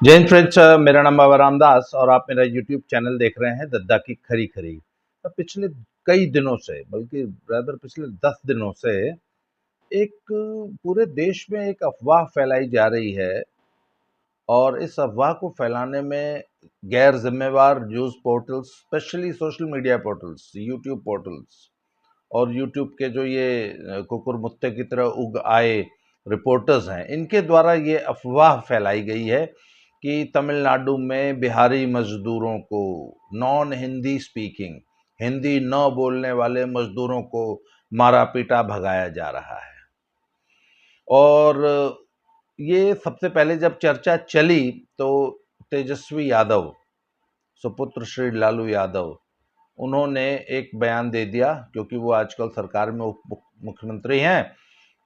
जय हिंद फ्रेंड्स, मेरा नाम बाबा रामदास और आप मेरा यूट्यूब चैनल देख रहे हैं दद्दा की खरी खरी। तो पिछले कई दिनों से, बल्कि रादर पिछले 10 दिनों से एक पूरे देश में एक अफवाह फैलाई जा रही है और इस अफवाह को फैलाने में गैर जिम्मेवार news portals, specially social media portals, YouTube portals और यूट्यूब के जो ये कुकुर मुत्ते की तरह उग आए रिपोर्टर्स हैं, इनके द्वारा ये अफवाह फैलाई गई है कि तमिलनाडु में बिहारी मजदूरों को, नॉन हिंदी स्पीकिंग, हिंदी न बोलने वाले मजदूरों को मारा पीटा भगाया जा रहा है। और ये सबसे पहले जब चर्चा चली तो तेजस्वी यादव, सुपुत्र श्री लालू यादव, उन्होंने एक बयान दे दिया, क्योंकि वो आजकल सरकार में उप मुख्यमंत्री हैं,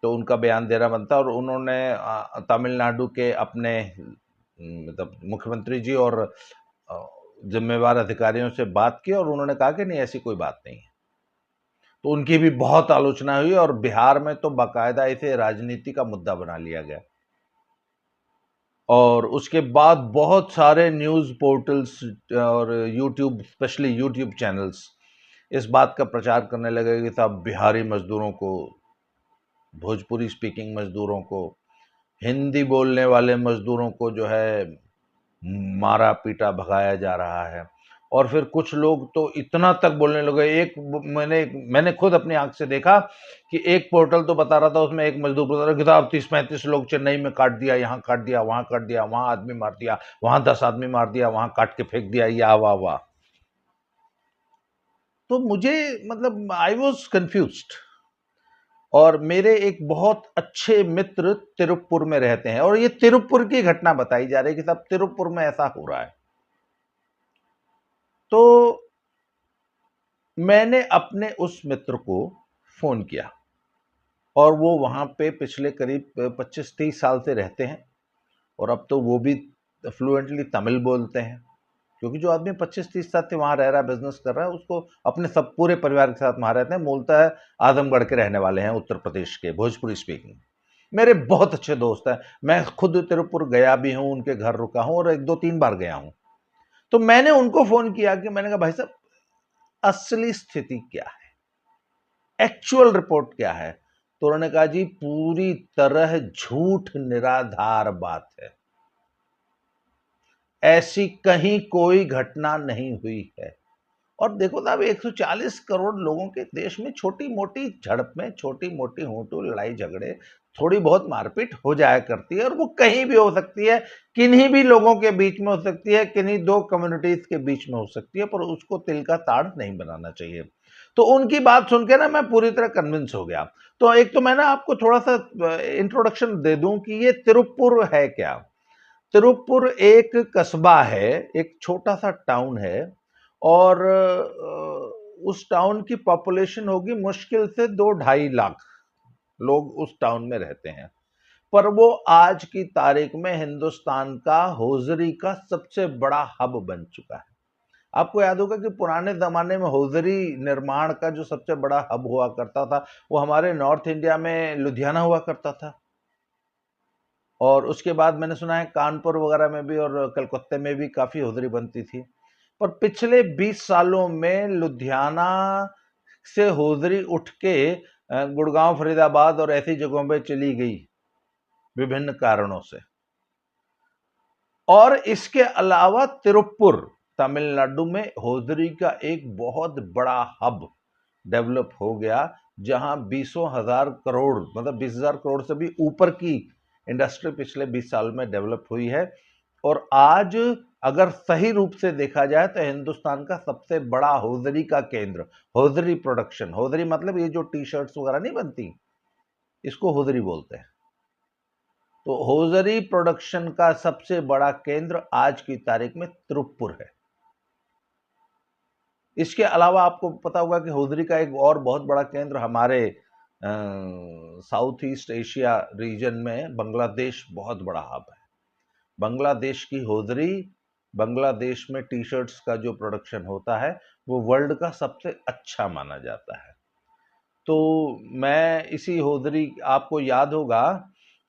तो उनका बयान देना बनता है। और उन्होंने तमिलनाडु के अपने मतलब मुख्यमंत्री जी और जिम्मेवार अधिकारियों से बात की और उन्होंने कहा कि नहीं, ऐसी कोई बात नहीं है। तो उनकी भी बहुत आलोचना हुई और बिहार में तो बाकायदा इसे राजनीति का मुद्दा बना लिया गया। और उसके बाद बहुत सारे न्यूज़ पोर्टल्स और यूट्यूब, स्पेशली यूट्यूब चैनल्स, इस बात का प्रचार करने लगे कि साहब बिहारी मजदूरों को, भोजपुरी स्पीकिंग मजदूरों को, हिंदी बोलने वाले मजदूरों को जो है मारा पीटा भगाया जा रहा है। और फिर कुछ लोग तो इतना तक बोलने लगे, मैंने खुद अपनी आंख से देखा कि एक पोर्टल तो बता रहा था, उसमें एक मजदूर बता रहा कि साहब 30-35 लोग चेन्नई में काट दिया, यहाँ काट दिया, वहां काट दिया, वहां आदमी मार दिया, वहां 10 आदमी मार दिया, वहां काट के फेंक दिया, या वाह वाह। तो मुझे, मतलब, आई वॉज कंफ्यूज्ड। और मेरे एक बहुत अच्छे मित्र तिरुपुर में रहते हैं और ये तिरुपुर की घटना बताई जा रही है कि साहब तिरुपुर में ऐसा हो रहा है। तो मैंने अपने उस मित्र को फोन किया और वो वहां पे पिछले करीब 25-30 साल से रहते हैं और अब तो वो भी फ्लुएंटली तमिल बोलते हैं, क्योंकि जो आदमी 25-30 साल से वहां रह रहा है, बिजनेस कर रहा है, उसको अपने सब पूरे परिवार के साथ वहां रहते हैं। मूलतः आजमगढ़ के रहने वाले हैं, उत्तर प्रदेश के, भोजपुरी स्पीकिंग। मेरे बहुत अच्छे दोस्त हैं, मैं खुद तिरुपुर गया भी हूं, उनके घर रुका हूं और 1-2-3 बार गया हूं। तो मैंने उनको फोन किया कि मैंने कहा भाई साहब, असली स्थिति क्या है, एक्चुअल रिपोर्ट क्या है। तो उन्होंने कहा जी पूरी तरह झूठ निराधार बात है, ऐसी कहीं कोई घटना नहीं हुई है। और देखो साहब, 140 करोड़ लोगों के देश में छोटी मोटी झड़प में, छोटी मोटी होटू लड़ाई झगड़े, थोड़ी बहुत मारपीट हो जाया करती है और वो कहीं भी हो सकती है, किन्हीं भी लोगों के बीच में हो सकती है, किन्हीं दो कम्युनिटीज के बीच में हो सकती है, पर उसको तिल का ताड़ नहीं बनाना चाहिए। तो उनकी बात सुन के ना मैं पूरी तरह कन्विंस हो गया। तो एक तो मैं ना आपको थोड़ा सा इंट्रोडक्शन दे दूं कि ये तिरुपुर है क्या। तिरुपुर एक कस्बा है, एक छोटा सा टाउन है और उस टाउन की पॉपुलेशन होगी मुश्किल से 2-2.5 लाख लोग उस टाउन में रहते हैं। पर वो आज की तारीख में हिंदुस्तान का होजरी का सबसे बड़ा हब बन चुका है। आपको याद होगा कि पुराने जमाने में होजरी निर्माण का जो सबसे बड़ा हब हुआ करता था, वो हमारे नॉर्थ इंडिया में लुधियाना हुआ करता था। और उसके बाद मैंने सुना है कानपुर वगैरह में भी और कलकत्ते में भी काफी होजरी बनती थी। पर पिछले 20 सालों में लुधियाना से होजरी उठ के गुड़गांव, फरीदाबाद और ऐसी जगहों पे चली गई विभिन्न कारणों से। और इसके अलावा तिरुपुर, तमिलनाडु में होजरी का एक बहुत बड़ा हब डेवलप हो गया, जहां 20,000 करोड़, मतलब 20,000 करोड़ से भी ऊपर की इंडस्ट्री पिछले 20 साल में डेवलप हुई है। और आज अगर सही रूप से देखा जाए तो हिंदुस्तान का सबसे बड़ा होजरी का केंद्र, होजरी प्रोडक्शन, होजरी मतलब ये जो टी शर्ट्स वगैरह नहीं बनती, इसको होजरी बोलते हैं। तो होजरी प्रोडक्शन का सबसे बड़ा केंद्र आज की तारीख में तिरुपुर है। इसके अलावा आपको पता होगा कि होजरी का एक और बहुत बड़ा केंद्र हमारे साउथ ईस्ट एशिया रीजन में बांग्लादेश बहुत बड़ा हब है। बांग्लादेश की होजरी, बांग्लादेश में टी शर्ट्स का जो प्रोडक्शन होता है वो वर्ल्ड का सबसे अच्छा माना जाता है। तो मैं इसी होजरी, आपको याद होगा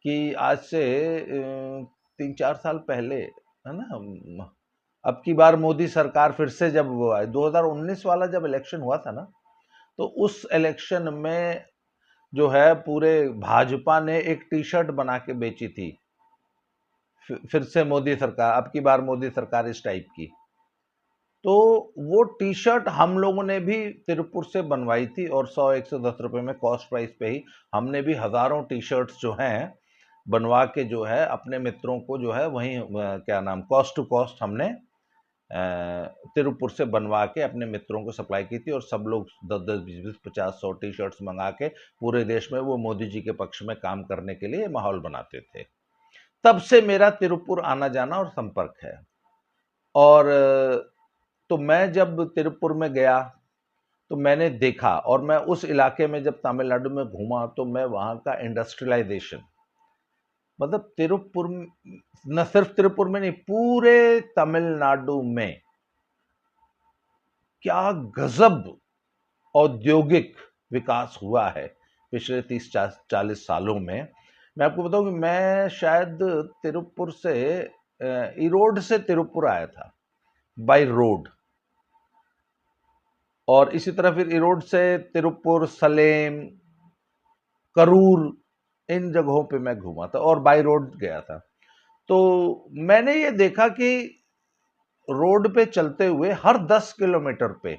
कि आज से 3-4 साल पहले है ना? अब की बार मोदी सरकार फिर से जब वो आए, 2019 वाला जब इलेक्शन हुआ था ना, तो उस इलेक्शन में जो है पूरे भाजपा ने एक टी-शर्ट बना के बेची थी। फिर से मोदी सरकार, अब की बार मोदी सरकार इस टाइप की। तो वो टी-शर्ट हम लोगों ने भी तिरुपुर से बनवाई थी और 100-110 रुपए में कॉस्ट प्राइस पे ही हमने भी हजारों टी-शर्ट्स जो हैं बनवा के जो है अपने मित्रों को जो है वहीं क्या नाम कॉस्ट टू कॉस्ट हमने तिरुपुर से बनवा के अपने मित्रों को सप्लाई की थी और सब लोग 10-10, 20-20, 50-100 टी-शर्ट्स मंगा के पूरे देश में वो मोदी जी के पक्ष में काम करने के लिए माहौल बनाते थे। तब से मेरा तिरुपुर आना जाना और संपर्क है। और तो मैं जब तिरुपुर में गया तो मैंने देखा, और मैं उस इलाके में जब तमिलनाडु में घूमा तो मैं वहां का इंडस्ट्रियलाइजेशन, मतलब तिरुपुर, न सिर्फ तिरुपुर में नहीं, पूरे तमिलनाडु में क्या गजब औद्योगिक विकास हुआ है पिछले 30-40 सालों में। मैं आपको बताऊं कि मैं शायद तिरुपुर से इरोड से तिरुपुर आया था बाय रोड, और इसी तरह फिर इरोड से तिरुपुर, सलेम, करूर, इन जगहों पे मैं घूमा था और बाय रोड गया था। तो मैंने ये देखा कि रोड पे चलते हुए हर 10 किलोमीटर पे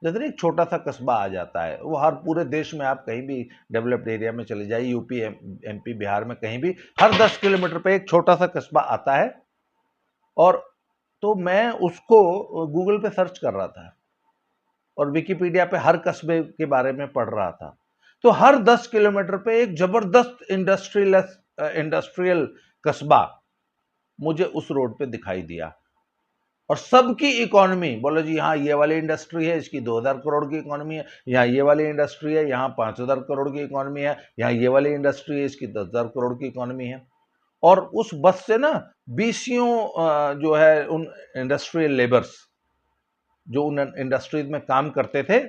जैसे एक छोटा सा कस्बा आ जाता है, वो हर पूरे देश में आप कहीं भी डेवलप्ड एरिया में चले जाइए, यूपी, एमपी, बिहार में कहीं भी हर 10 किलोमीटर पे एक छोटा सा कस्बा आता है। और तो मैं उसको गूगल पे सर्च कर रहा था और विकिपीडिया पे हर कस्बे के बारे में पढ़ रहा था। तो हर 10 किलोमीटर पे एक जबरदस्त इंडस्ट्रियल कस्बा मुझे उस रोड पे दिखाई दिया, और सबकी इकोनॉमी बोलो जी, हाँ ये वाली इंडस्ट्री है, इसकी 2000 करोड़ की इकोनॉमी है, यहाँ ये वाली इंडस्ट्री है, यहाँ 5000 करोड़ की इकोनॉमी है, यहाँ ये वाली इंडस्ट्री है, इसकी 10,000 करोड़ की इकोनॉमी है। और उस बस से ना बीसियों जो है उन इंडस्ट्रियल लेबर्स जो उन इंडस्ट्रीज में काम करते थे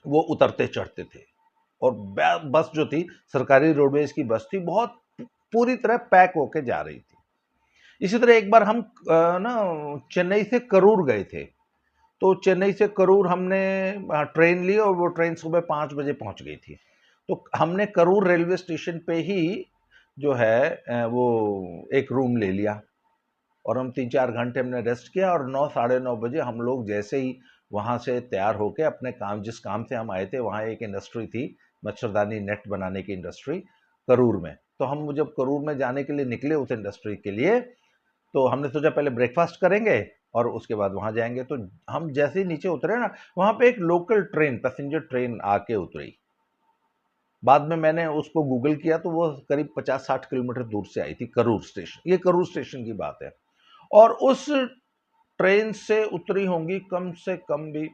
वो उतरते चढ़ते थे, और बस जो थी सरकारी रोडवेज की बस थी, बहुत पूरी तरह पैक होके जा रही थी। इसी तरह एक बार हम ना चेन्नई से करूर गए थे, तो चेन्नई से करूर हमने ट्रेन ली और वो ट्रेन सुबह 5 बजे पहुंच गई थी। तो हमने करूर रेलवे स्टेशन पे ही जो है वो एक रूम ले लिया, और हम 3-4 घंटे हमने रेस्ट किया, और 9-9:30 बजे हम लोग जैसे ही वहां से तैयार होके अपने काम, जिस काम से हम आए थे, वहां एक इंडस्ट्री थी मच्छरदानी नेट बनाने की इंडस्ट्री करूर में, तो हम जब करूर में जाने के लिए निकले उस इंडस्ट्री के लिए, तो हमने सोचा पहले ब्रेकफास्ट करेंगे और उसके बाद वहां जाएंगे। तो हम जैसे ही नीचे उतरे ना, वहां पे एक लोकल ट्रेन, पैसेंजर ट्रेन आके उतरी। बाद में मैंने उसको गूगल किया तो वो करीब 50-60 किलोमीटर दूर से आई थी, करूर स्टेशन, ये करूर स्टेशन की बात है। और उस ट्रेन से उतरी होंगी कम से कम भी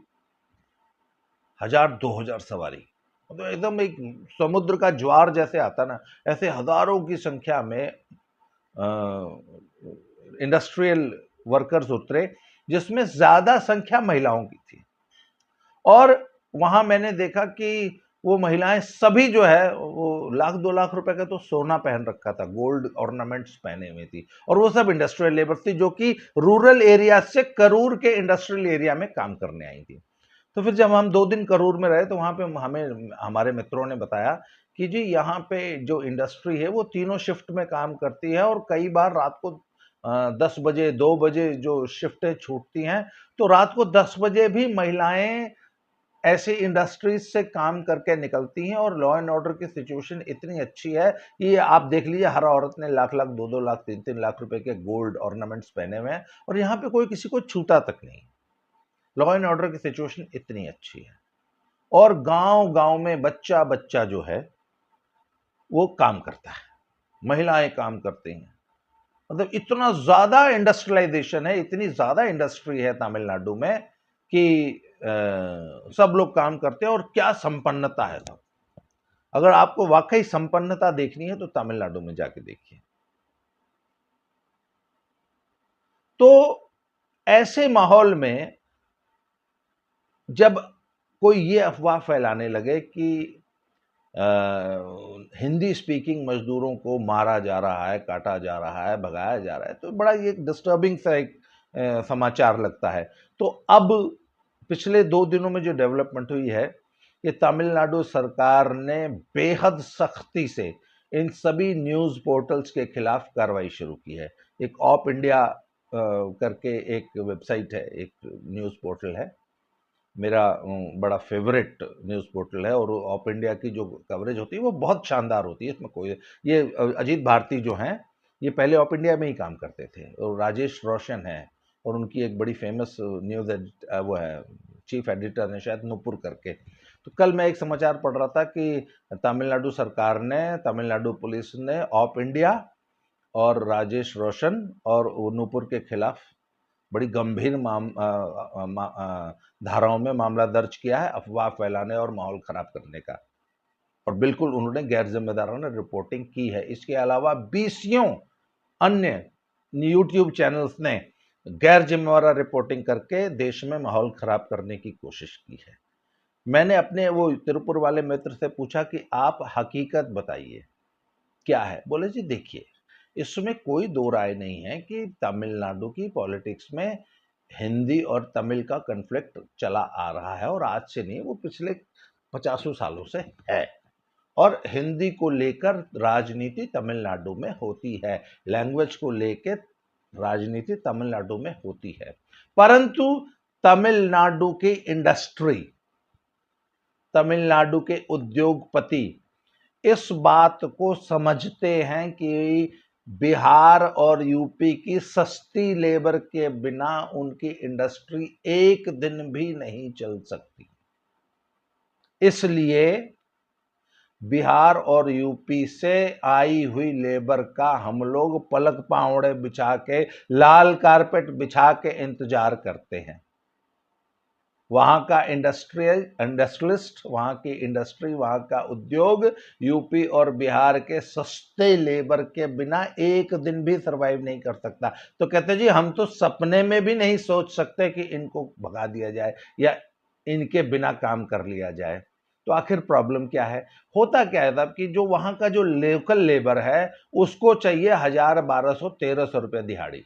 1000-2000 सवारी, मतलब एकदम एक समुद्र का ज्वार जैसे आता ना, ऐसे हजारों की संख्या में इंडस्ट्रियल वर्कर्स उतरे, जिसमें ज्यादा संख्या महिलाओं की थी। और वहां मैंने देखा कि वो महिलाएं सभी जो है वो 1,00,000-2,00,000 रुपए का तो सोना पहन रखा था, गोल्ड ऑर्नामेंट्स पहने हुए थी, और वो सब इंडस्ट्रियल लेबर थी जो कि रूरल एरिया से करूर के इंडस्ट्रियल एरिया में काम करने आई थी। तो फिर जब हम 2 दिन करूर में रहे तो वहां पे हमें हमारे मित्रों ने बताया कि जी यहाँ पे जो इंडस्ट्री है वो तीनों शिफ्ट में काम करती है, और कई बार रात को 10 बजे, 2 बजे जो शिफ्टें छूटती हैं, तो रात को 10 बजे भी महिलाएं ऐसी इंडस्ट्रीज से काम करके निकलती हैं, और लॉ एंड ऑर्डर की सिचुएशन इतनी अच्छी है कि आप देख लीजिए, हर औरत ने लाख-लाख, 2-2 लाख, 3-3 लाख रुपए के गोल्ड ऑर्नामेंट्स पहने हुए हैं, और यहाँ पे कोई किसी को छूता तक नहीं। लॉ एंड ऑर्डर की सिचुएशन इतनी अच्छी है, और गांव गांव में बच्चा बच्चा जो है वो काम करता है, महिलाएं काम करती हैं, मतलब इतना ज्यादा इंडस्ट्रियलाइजेशन है, इतनी ज्यादा इंडस्ट्री है तमिलनाडु में कि सब लोग काम करते हैं, और क्या संपन्नता है सब। अगर आपको वाकई संपन्नता देखनी है तो तमिलनाडु में जाके देखिए। तो ऐसे माहौल में जब कोई ये अफवाह फैलाने लगे कि हिंदी स्पीकिंग मजदूरों को मारा जा रहा है, काटा जा रहा है, भगाया जा रहा है, तो बड़ा ये एक डिस्टर्बिंग सा एक समाचार लगता है। तो अब पिछले 2 दिनों में जो डेवलपमेंट हुई है कि तमिलनाडु सरकार ने बेहद सख्ती से इन सभी न्यूज़ पोर्टल्स के खिलाफ कार्रवाई शुरू की है। एक ऑप इंडिया करके एक वेबसाइट है, एक न्यूज़ पोर्टल है, मेरा बड़ा फेवरेट न्यूज़ पोर्टल है, और ऑप इंडिया की जो कवरेज होती है वो बहुत शानदार होती है। इसमें कोई ये अजीत भारती जो हैं, ये पहले ऑप इंडिया में ही काम करते थे, और राजेश रोशन है, और उनकी एक बड़ी फेमस न्यूज़ वो है, चीफ एडिटर है शायद, नुपुर करके। तो कल मैं एक समाचार पढ़ रहा था कि तमिलनाडु सरकार ने, तमिलनाडु पुलिस ने ऑप इंडिया और राजेश रोशन और नूपुर के खिलाफ बड़ी गंभीर धाराओं में मामला दर्ज किया है, अफवाह फैलाने और माहौल खराब करने का। और बिल्कुल उन्होंने गैर जिम्मेदाराना रिपोर्टिंग की है। इसके अलावा 20 अन्य यूट्यूब चैनल्स ने गैर जिम्मेवार रिपोर्टिंग करके देश में माहौल खराब करने की कोशिश की है। मैंने अपने वो तिरुपुर वाले मित्र से पूछा कि आप हकीकत बताइए क्या है। बोले जी देखिए, इसमें कोई दो राय नहीं है कि तमिलनाडु की पॉलिटिक्स में हिंदी और तमिल का कन्फ्लिक्ट चला आ रहा है, और आज से नहीं, वो पिछले 50 सालों से है। और हिंदी को लेकर राजनीति तमिलनाडु में होती है, लैंग्वेज को लेकर राजनीति तमिलनाडु में होती है। परंतु तमिलनाडु की इंडस्ट्री, तमिलनाडु के उद्योगपति इस बात को समझते हैं कि बिहार और यूपी की सस्ती लेबर के बिना उनकी इंडस्ट्री एक दिन भी नहीं चल सकती। इसलिए बिहार और यूपी से आई हुई लेबर का हम लोग पलक पावड़े बिछा के, लाल कारपेट बिछा के इंतजार करते हैं। वहां का इंडस्ट्रियलिस्ट, वहां की इंडस्ट्री, वहां का उद्योग यूपी और बिहार के सस्ते लेबर के बिना एक दिन भी सरवाइव नहीं कर सकता। तो कहते जी हम तो सपने में भी नहीं सोच सकते कि इनको भगा दिया जाए या इनके बिना काम कर लिया जाए। तो आखिर प्रॉब्लम क्या है? होता क्या है साहब कि जो वहां का जो लोकल लेबर है उसको चाहिए 1000, 1200, 1300 रुपये दिहाड़ी।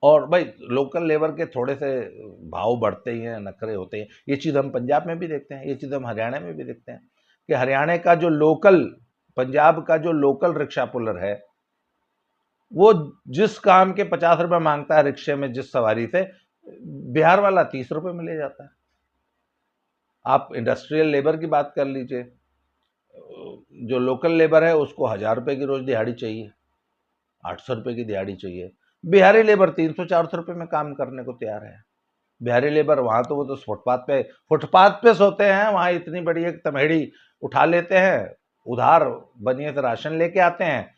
और भाई लोकल लेबर के थोड़े से भाव बढ़ते ही हैं, नखरे होते हैं। ये चीज़ हम पंजाब में भी देखते हैं, ये चीज़ हम हरियाणा में भी देखते हैं कि हरियाणा का जो लोकल, पंजाब का जो लोकल रिक्शा पुलर है, वो जिस काम के 50 रुपये मांगता है रिक्शे में जिस सवारी से, बिहार वाला 30 रुपये में ले जाता है। आप इंडस्ट्रियल लेबर की बात कर लीजिए, जो लोकल लेबर है उसको 1000 रुपये की रोज दिहाड़ी चाहिए, 800 रुपये की दिहाड़ी चाहिए। बिहारी लेबर 300-400 रुपये में काम करने को तैयार है। बिहारी लेबर वहां तो वो तो फुटपाथ पे सोते हैं, वहां इतनी बड़ी एक तमहेड़ी उठा लेते हैं, उधार बनिए से राशन लेके आते हैं,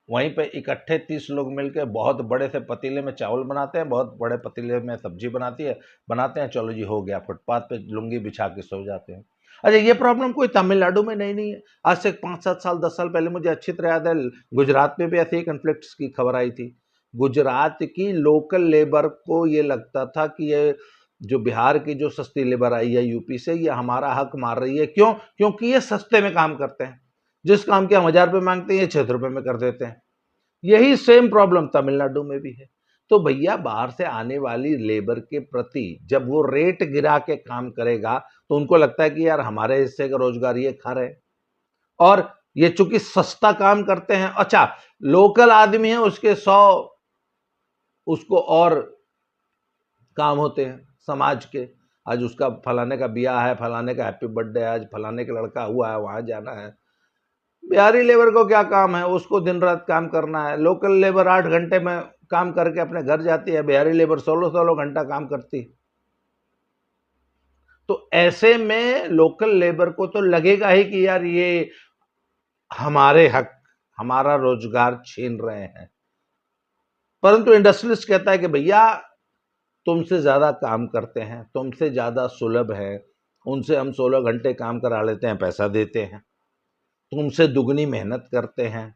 वहीं पे इकट्ठे 30 लोग मिलकर बहुत बड़े से पतीले में चावल बनाते हैं, बहुत बड़े पतीले में सब्जी बनाते हैं, चलो जी हो गया, फुटपाथ पे लुंगी बिछा के सो जाते हैं। अच्छा, ये प्रॉब्लम कोई तमिलनाडु में नहीं है। आज से 5-7 साल 10 साल पहले मुझे अच्छी तरह याद है, गुजरात में भी ऐसे ही कन्फ्लिक्ट्स की खबर आई थी। गुजरात की लोकल लेबर को ये लगता था कि ये जो बिहार की जो सस्ती लेबर आई है यूपी से, ये हमारा हक मार रही है। क्यों? क्योंकि ये सस्ते में काम करते हैं। जिस काम के हम 1000 रुपये मांगते हैं ये 600 रुपये में कर देते हैं। यही सेम प्रॉब्लम तमिलनाडु में भी है। तो भैया बाहर से आने वाली लेबर के प्रति जब वो रेट गिरा के काम करेगा तो उनको लगता है कि यार हमारे हिस्से का रोजगार ये खा रहे हैं, और ये चूंकि सस्ता काम करते हैं। अच्छा, लोकल आदमी है उसके 100 उसको और काम होते हैं समाज के, आज उसका फलाने का ब्याह है, फलाने का हैप्पी बर्थडे है, आज फलाने का लड़का हुआ है, वहां जाना है। बिहारी लेबर को क्या काम है? उसको दिन रात काम करना है। लोकल लेबर 8 घंटे में काम करके अपने घर जाती है, बिहारी लेबर 16-16 घंटा काम करती। तो ऐसे में लोकल लेबर को तो लगेगा ही कि यार ये हमारे हक, हमारा रोजगार छीन रहे हैं। परंतु इंडस्ट्रियलिस्ट कहता है कि भैया तुमसे ज्यादा काम करते हैं, तुमसे ज्यादा सुलभ है, उनसे हम 16 घंटे काम करा लेते हैं, पैसा देते हैं, तुमसे दुगनी मेहनत करते हैं।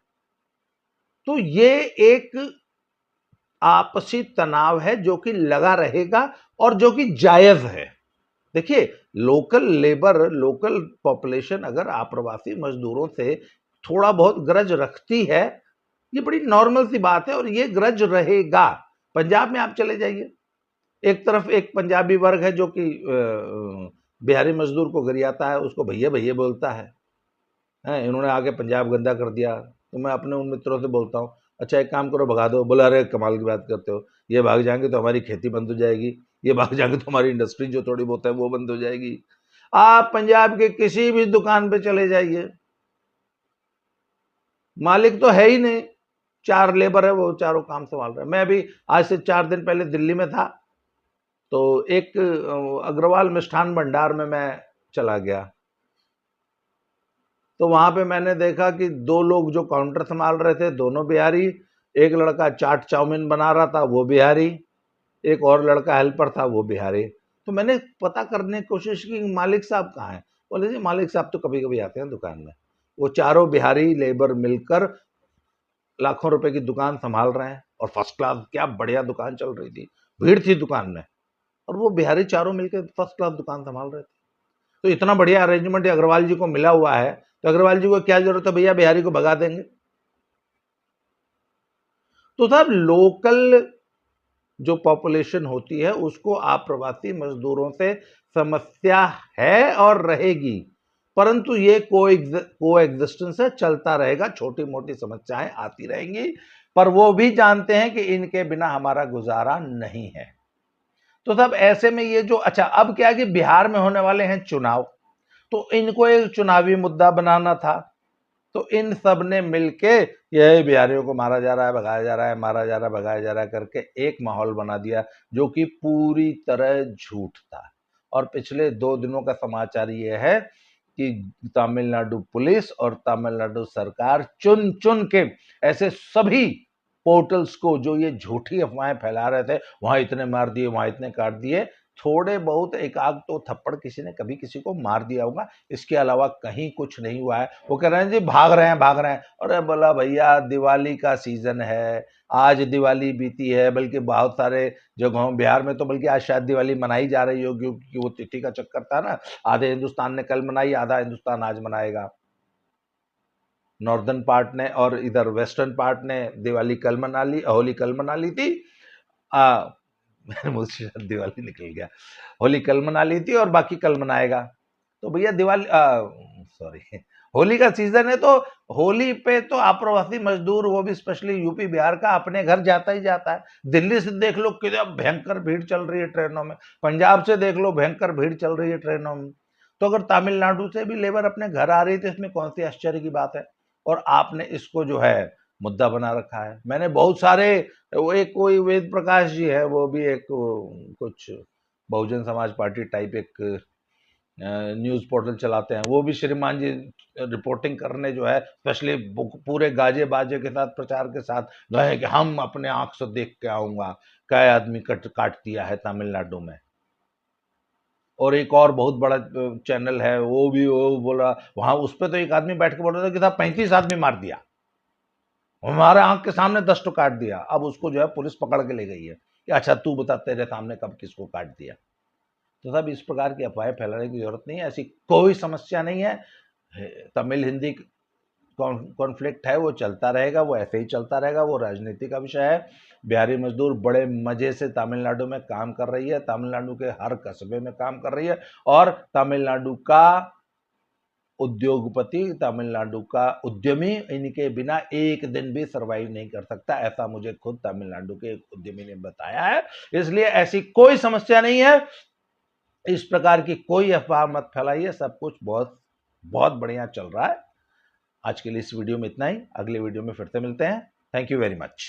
तो ये एक आपसी तनाव है जो कि लगा रहेगा और जो कि जायज है। देखिए, लोकल लेबर, लोकल पॉपुलेशन अगर अप्रवासी मजदूरों से थोड़ा बहुत ग्रज रखती है, ये बड़ी नॉर्मल सी बात है और ये ग्रज रहेगा। पंजाब में आप चले जाइए, एक तरफ एक पंजाबी वर्ग है जो कि बिहारी मजदूर को गरियाता है, उसको भैया भैया बोलता है, इन्होंने आके पंजाब गंदा कर दिया। तो मैं अपने उन मित्रों से बोलता हूँ, अच्छा एक काम करो, भगा दो। बोला, अरे कमाल की बात करते हो, ये भाग जाएंगे तो हमारी खेती बंद हो जाएगी, ये भाग जाएंगे तो हमारी इंडस्ट्री जो थोड़ी बहुत है वो बंद हो जाएगी। आप पंजाब के किसी भी दुकान पे चले जाइए, मालिक तो है ही नहीं, 4 लेबर है, वो चारों काम संभाल रहे हैं। मैं अभी आज से 4 दिन पहले दिल्ली में था, तो एक अग्रवाल मिष्ठान भंडार में मैं चला गया, तो वहां पे मैंने देखा कि 2 लोग जो काउंटर संभाल रहे थे, दोनों बिहारी। एक लड़का चाट चाउमीन बना रहा था, वो बिहारी। एक और लड़का हेल्पर था, वो बिहारी। तो मैंने पता करने की कोशिश की मालिक साहब कहाँ हैं। बोले जी मालिक साहब तो कभी कभी आते हैं दुकान में। वो चारों बिहारी लेबर मिलकर लाखों रुपए की दुकान संभाल रहे हैं, और फर्स्ट क्लास, क्या बढ़िया दुकान चल रही थी, भीड़ थी दुकान में, और वो बिहारी चारों मिलकर फर्स्ट क्लास दुकान संभाल रहे थे। तो इतना बढ़िया अरेंजमेंट अग्रवाल जी को मिला हुआ है, तो अग्रवाल जी को क्या जरूरत है, भैया बिहारी को भगा देंगे। तो साहब, लोकल जो पॉपुलेशन होती है उसको अप्रवासी मजदूरों से समस्या है और रहेगी, परंतु ये को एग्जिस्टेंस है, चलता रहेगा, छोटी मोटी समस्याएं आती रहेंगी, पर वो भी जानते हैं कि इनके बिना हमारा गुजारा नहीं है। तो साहब ऐसे में ये जो, अच्छा अब क्या है कि बिहार में होने वाले हैं चुनाव, तो इनको एक चुनावी मुद्दा बनाना था। तो इन सब ने मिलके यही बिहारियों को मारा जा रहा है, भगाया जा रहा है, मारा जा रहा है, भगाया जा रहा है करके एक माहौल बना दिया, जो कि पूरी तरह झूठ था। और पिछले 2 दिनों का समाचार ये है कि तमिलनाडु पुलिस और तमिलनाडु सरकार चुन चुन के ऐसे सभी पोर्टल्स को जो ये झूठी अफवाहें फैला रहे थे, वहां इतने मार दिए, वहां इतने काट दिए, थोड़े बहुत एक आध तो थप्पड़ किसी ने कभी किसी को मार दिया होगा, इसके अलावा कहीं कुछ नहीं हुआ है। वो कह रहे हैं जी भाग रहे हैं, भाग रहे हैं। अरे बोला भैया, दिवाली का सीजन है, आज दिवाली बीती है, बल्कि बहुत सारे जगहों, बिहार में तो बल्कि आज शायद दिवाली मनाई जा रही होगी, क्योंकि वो तिथि का चक्कर था ना, आधे हिंदुस्तान ने कल मनाई, आधा हिंदुस्तान आज मनाएगा। नॉर्दर्न पार्ट ने और इधर वेस्टर्न पार्ट ने दिवाली कल मना ली, होली कल मना ली थी। मेरे मुंह से दिवाली निकल गया, होली कल मना ली थी और बाकी कल मनाएगा। तो भैया दिवाली, सॉरी, होली का सीजन है, तो होली पे तो अप्रवासी मजदूर, वो भी स्पेशली यूपी बिहार का, अपने घर जाता ही जाता है। दिल्ली से देख लो कितना भयंकर भीड़ चल रही है ट्रेनों में, पंजाब से देख लो भयंकर भीड़ चल रही है ट्रेनों में। तो अगर तमिलनाडु से भी लेबर अपने घर आ रही थी, इसमें कौन सी आश्चर्य की बात है। और आपने इसको जो है मुद्दा बना रखा है। मैंने बहुत सारे, वो एक कोई वेद प्रकाश जी है, वो भी एक कुछ बहुजन समाज पार्टी टाइप एक न्यूज पोर्टल चलाते हैं, वो भी श्रीमान जी रिपोर्टिंग करने जो है स्पेशली पूरे गाजे बाजे के साथ, प्रचार के साथ गए कि हम अपने आंख से देख के आऊंगा क्या आदमी काट दिया है तमिलनाडु में। और एक और बहुत बड़ा चैनल है, वो भी वो बोला वहां, उस पर तो एक आदमी बैठ के बोल रहा था कि साहब 35 आदमी मार दिया, हमारे आंख के सामने 10 तो काट दिया। अब उसको जो है पुलिस पकड़ के ले गई है कि अच्छा तू बता तेरे सामने कब किसको काट दिया। तो साहब इस प्रकार की अफवाहें फैलाने की जरूरत नहीं है, ऐसी कोई समस्या नहीं है। तमिल हिंदी कॉन्फ्लिक्ट है, वो चलता रहेगा, वो ऐसे ही चलता रहेगा, वो राजनीति का विषय है। बिहारी मजदूर बड़े मजे से तमिलनाडु में काम कर रही है, तमिलनाडु के हर कस्बे में काम कर रही है, और तमिलनाडु का उद्योगपति, तमिलनाडु का उद्यमी इनके बिना एक दिन भी सरवाइव नहीं कर सकता, ऐसा मुझे खुद तमिलनाडु के एक उद्यमी ने बताया है। इसलिए ऐसी कोई समस्या नहीं है, इस प्रकार की कोई अफवाह मत फैलाइए, सब कुछ बहुत बहुत बढ़िया चल रहा है। आज के लिए इस वीडियो में इतना ही, अगले वीडियो में फिर से मिलते हैं। Thank you very much.